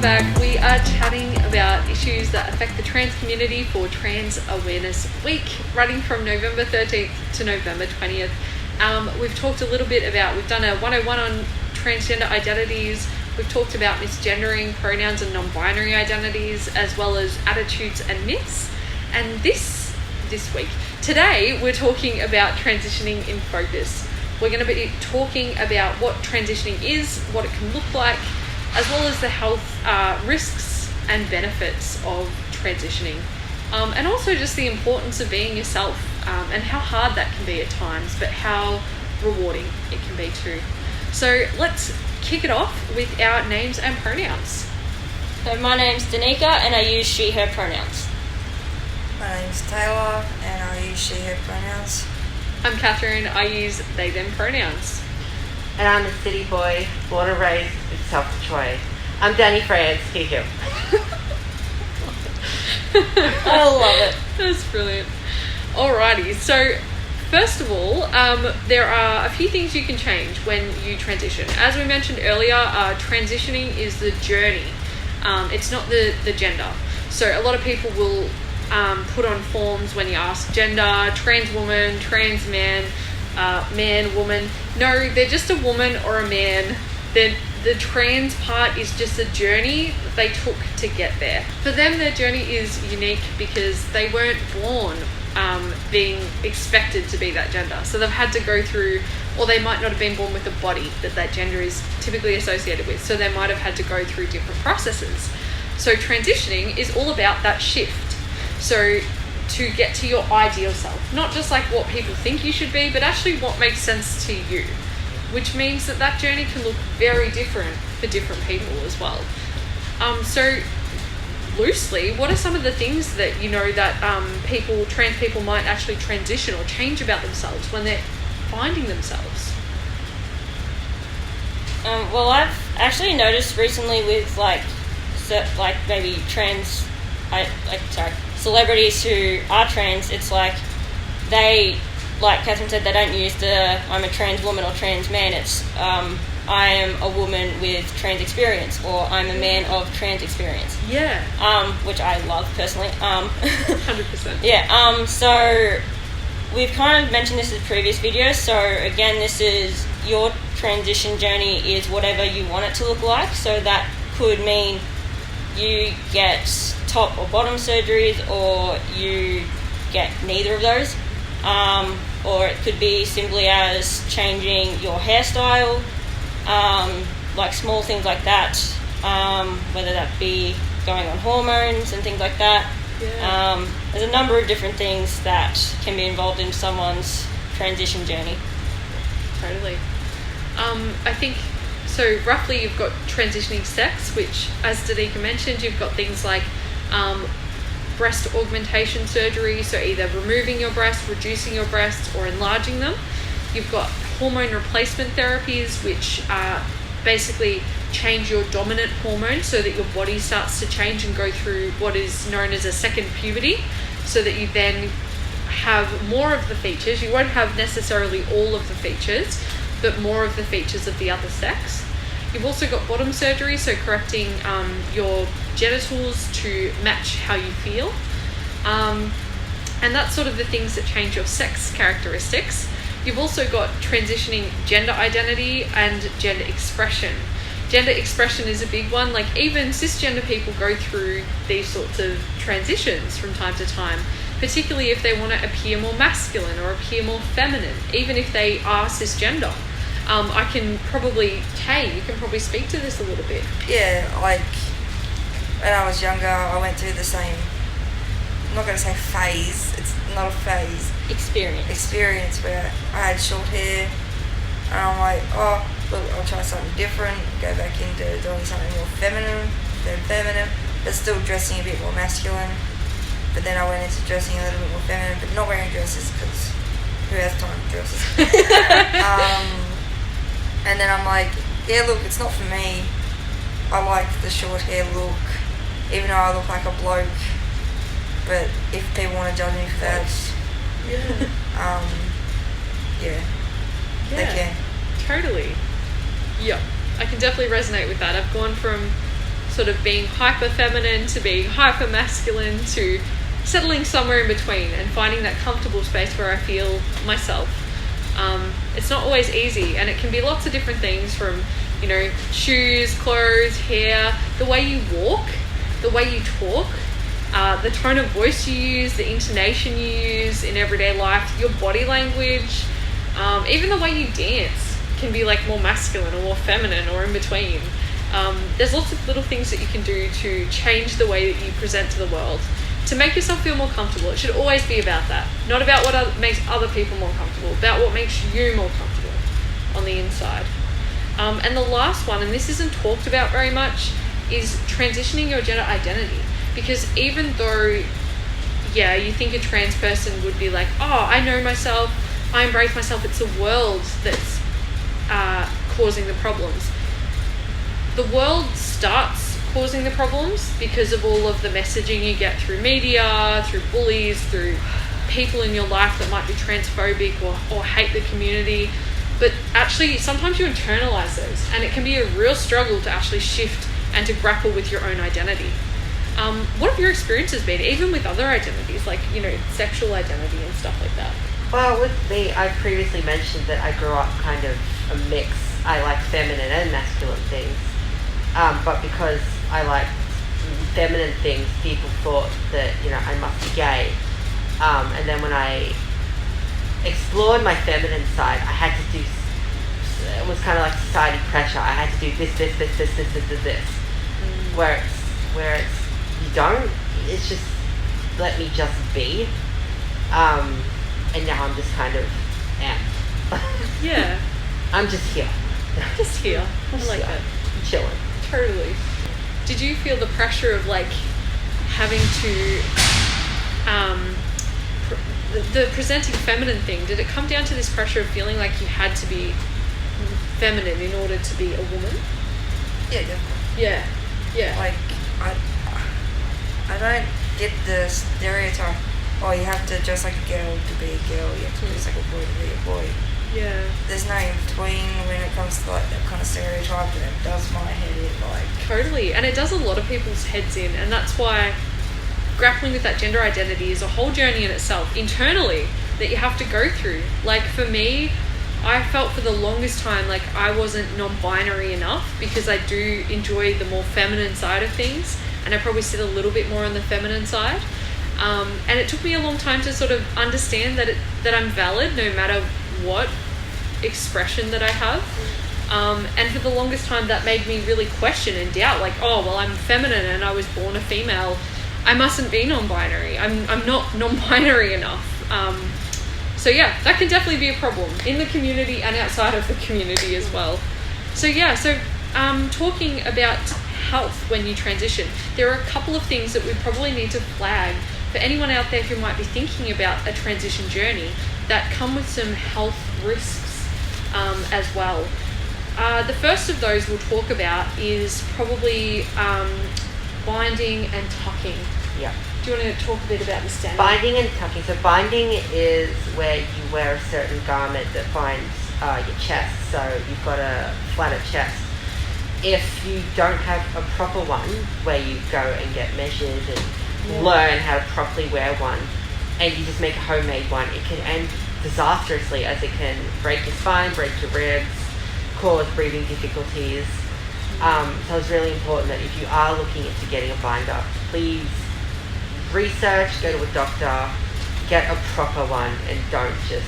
back. We are chatting about issues that affect the trans community for Trans Awareness Week, running from November 13th to November 20th. We've talked a little bit about, we've done a 101 on transgender identities. We've talked about misgendering, pronouns and non-binary identities, as well as attitudes and myths. And this week, today, we're talking about transitioning in focus. We're going to be talking about what transitioning is, what it can look like, as well as the health risks and benefits of transitioning. And also just the importance of being yourself and how hard that can be at times, but how rewarding it can be too. So let's kick it off with our names and pronouns. So my name's Danica and I use she, her pronouns. My name's Taylor and I use she, her pronouns. I'm Catherine, I use they, them pronouns. And I'm a city boy, born and raised in South Detroit. I'm Danni, France, he, him. I love it. That's brilliant. Alrighty, so first of all, there are a few things you can change when you transition. As we mentioned earlier, transitioning is the journey. It's not the gender. So a lot of people will put on forms when you ask gender, trans woman, trans man, man, woman. No, they're just a woman or a man. The trans part is just a journey that they took to get there. For them, their journey is unique because they weren't born being expected to be that gender. So they've had to go through, or they might not have been born with a body that gender is typically associated with. So they might have had to go through different processes. So transitioning is all about that shift. So to get to your ideal self, not just like what people think you should be, but actually what makes sense to you, which means that journey can look very different for different people as well. So loosely, what are some of the things that you know that trans people might actually transition or change about themselves when they're finding themselves? Well, I've actually noticed recently with maybe celebrities who are trans, it's like they, like Catherine said, they don't use the I'm a trans woman or trans man. It's I am a woman with trans experience, or I'm a man of trans experience. Yeah. Which I love personally. 100%. Yeah. So we've kind of mentioned this in previous videos. So again, this is your transition journey is whatever you want it to look like. So that could mean you get top or bottom surgeries, or you get neither of those. Or it could be simply as changing your hairstyle, like small things like that, whether that be going on hormones and things like that. Yeah. There's a number of different things that can be involved in someone's transition journey. Totally. I think, so roughly you've got transitioning sex, which, as Danica mentioned, you've got things like breast augmentation surgery, so either removing your breast, reducing your breasts, or enlarging them. You've got hormone replacement therapies, which basically change your dominant hormone so that your body starts to change and go through what is known as a second puberty, so that you then have more of the features. You won't have necessarily all of the features, but more of the features of the other sex. You've also got bottom surgery, so correcting your genitals to match how you feel. And that's sort of the things that change your sex characteristics. You've also got transitioning gender identity and gender expression. Gender expression is a big one. Like even cisgender people go through these sorts of transitions from time to time, particularly if they want to appear more masculine or appear more feminine, even if they are cisgender. I can probably, Tay, you can probably speak to this a little bit. Yeah, like when I was younger, I went through the same, I'm not going to say phase, it's not a phase. Experience where I had short hair and I'm like, oh, look, I'll try something different, go back into doing something more feminine, but still dressing a bit more masculine. But then I went into dressing a little bit more feminine, but not wearing dresses because who has time for dresses? And then I'm like, yeah, look, it's not for me. I like the short hair look, even though I look like a bloke. But if people want to judge me for that, they can. Totally. Yeah, I can definitely resonate with that. I've gone from sort of being hyper feminine to being hyper masculine to settling somewhere in between and finding that comfortable space where I feel myself. It's not always easy, and it can be lots of different things, from, you know, shoes, clothes, hair, the way you walk, the way you talk, the tone of voice you use, the intonation you use in everyday life, your body language, even the way you dance can be like more masculine or more feminine or in between. There's lots of little things that you can do to change the way that you present to the world, to make yourself feel more comfortable. It should always be about that, not about what makes other people more comfortable, about what makes you more comfortable on the inside. And the last one, and this isn't talked about very much, is transitioning your gender identity. Because even though, yeah, you think a trans person would be like, oh, I know myself, I embrace myself, it's the world that's causing the problems. The world starts causing the problems because of all of the messaging you get through media, through bullies, through people in your life that might be transphobic or hate the community. But actually, sometimes you internalize those, and it can be a real struggle to actually shift and to grapple with your own identity. What have your experiences been, even with other identities, like, you know, sexual identity and stuff like that? Well, with me, I previously mentioned that I grew up kind of a mix. I like feminine and masculine things. But because I liked feminine things, people thought that, you know, I must be gay. And then when I explored my feminine side, I had to do, it was kind of like society pressure. I had to do this. Where it's, you don't, it's just, let me just be. And now I'm just kind of am. Yeah. I'm just here. Just here. I like that. I'm chilling. Totally. Did you feel the pressure of like having to the presenting feminine thing? Did it come down to this pressure of feeling like you had to be feminine in order to be a woman? Yeah, definitely. Yeah. Like, I don't get the stereotype, oh, you have to dress like a girl to be a girl, you have to dress like a boy to be a boy. Yeah. There's no in between when it comes to like that kind of stereotype, and it does my head in, like... Totally, and it does a lot of people's heads in, and that's why grappling with that gender identity is a whole journey in itself, internally, that you have to go through. Like, for me, I felt for the longest time like I wasn't non-binary enough, because I do enjoy the more feminine side of things, and I probably sit a little bit more on the feminine side. And it took me a long time to sort of understand that I'm valid no matter what expression that I have. And for the longest time that made me really question and doubt, like, oh, well, I'm feminine and I was born a female, I mustn't be non-binary, I'm not non-binary enough. So yeah, that can definitely be a problem in the community and outside of the community as well. So yeah, talking about health when you transition, there are a couple of things that we probably need to flag for anyone out there who might be thinking about a transition journey that come with some health risks as well. The first of those we'll talk about is probably binding and tucking. Yeah. Do you want to talk a bit about this, Danni? Binding and tucking. So binding is where you wear a certain garment that binds your chest, so you've got a flatter chest. If you don't have a proper one where you go and get measured and learn how to properly wear one, and you just make a homemade one, it can end disastrously, as it can break your spine, break your ribs, cause breathing difficulties. So it's really important that if you are looking into getting a binder, please research, go to a doctor, get a proper one, and don't just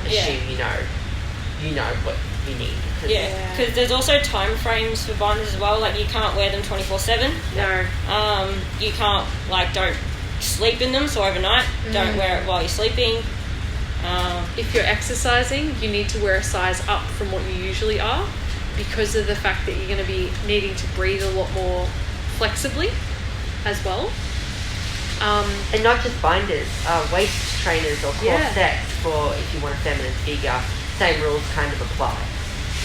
assume you know what you need. Because there's also time frames for binders as well. Like, you can't wear them 24/7. No. You can't, like, don't sleep in them, so overnight. Don't wear it while you're sleeping. If you're exercising, you need to wear a size up from what you usually are, because of the fact that you're going to be needing to breathe a lot more flexibly as well. And not just binders, waist trainers or corsets for if you want a feminine figure. Same rules kind of apply.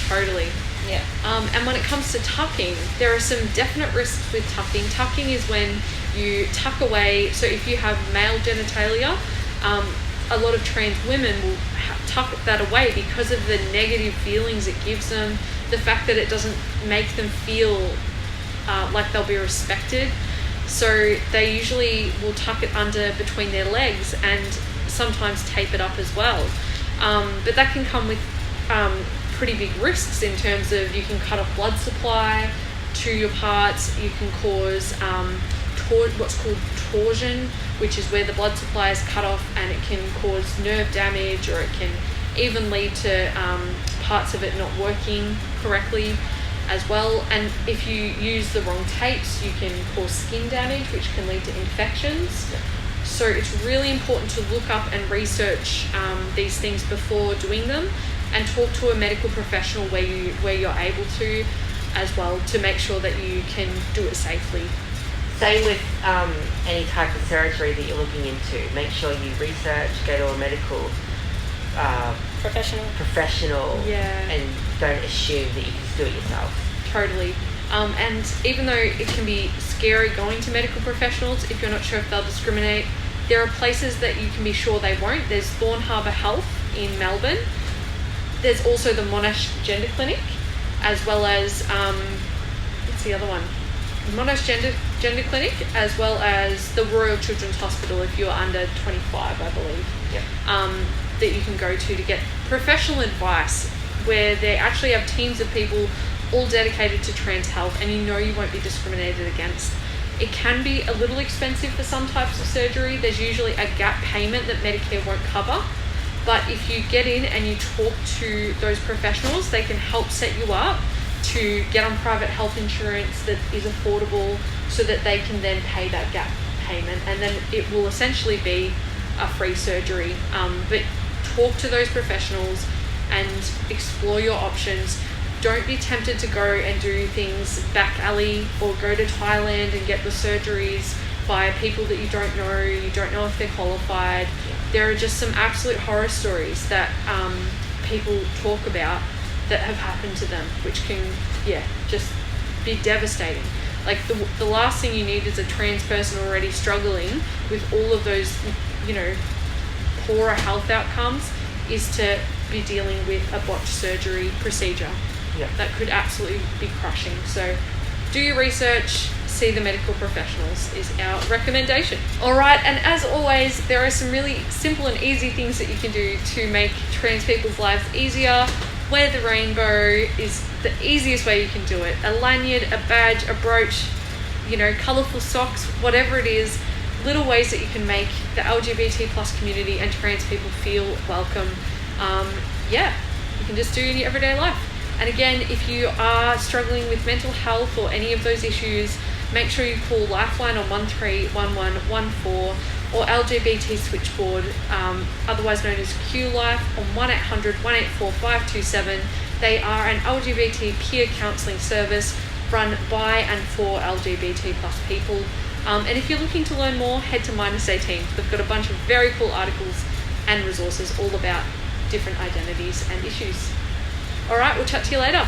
Totally. Yeah. And when it comes to tucking, there are some definite risks with tucking. Tucking is when you tuck away. So if you have male genitalia, a lot of trans women will tuck that away because of the negative feelings it gives them, the fact that it doesn't make them feel like they'll be respected. So they usually will tuck it under between their legs and sometimes tape it up as well. But that can come with pretty big risks in terms of you can cut off blood supply to your parts. You can cause what's called torsion, which is where the blood supply is cut off, and it can cause nerve damage, or it can even lead to parts of it not working correctly as well. And if you use the wrong tapes, you can cause skin damage, which can lead to infections. So it's really important to look up and research these things before doing them, and talk to a medical professional where you're able to as well, to make sure that you can do it safely. Same with any type of surgery that you're looking into. Make sure you research, go to a medical professional, and don't assume that you can just do it yourself. Totally. And even though it can be scary going to medical professionals, if you're not sure if they'll discriminate, there are places that you can be sure they won't. There's Thorn Harbour Health in Melbourne. There's also the Monash Gender Clinic, as well as, what's the other one? Monash Gender Clinic, as well as the Royal Children's Hospital if you're under 25, I believe. Yep. That you can go to get professional advice, where they actually have teams of people all dedicated to trans health, and you won't be discriminated against. It can be a little expensive for some types of surgery. There's usually a gap payment that Medicare won't cover. But if you get in and you talk to those professionals, they can help set you up to get on private health insurance that is affordable, so that they can then pay that gap payment, and then it will essentially be a free surgery. But talk to those professionals and explore your options. Don't be tempted to go and do things back alley, or go to Thailand and get the surgeries by people that you don't know if they're qualified. There are just some absolute horror stories that people talk about that have happened to them, which can just be devastating. Like the last thing you need is a trans person already struggling with all of those poorer health outcomes, is to be dealing with a botched surgery procedure. That could absolutely be crushing. So do your research, see the medical professionals is our recommendation. Alright, and as always, there are some really simple and easy things that you can do to make trans people's lives easier. Wear the rainbow is the easiest way you can do it. A lanyard, a badge, a brooch, colourful socks, whatever it is, little ways that you can make the LGBT plus community and trans people feel welcome. You can just do in your everyday life. And again, if you are struggling with mental health or any of those issues, make sure you call Lifeline on 131114 or LGBT Switchboard, otherwise known as Q-Life, on 1-800-184-527. They are an LGBT peer counselling service run by and for LGBT plus people. And if you're looking to learn more, head to -18. They've got a bunch of very cool articles and resources all about different identities and issues. All right, we'll chat to you later.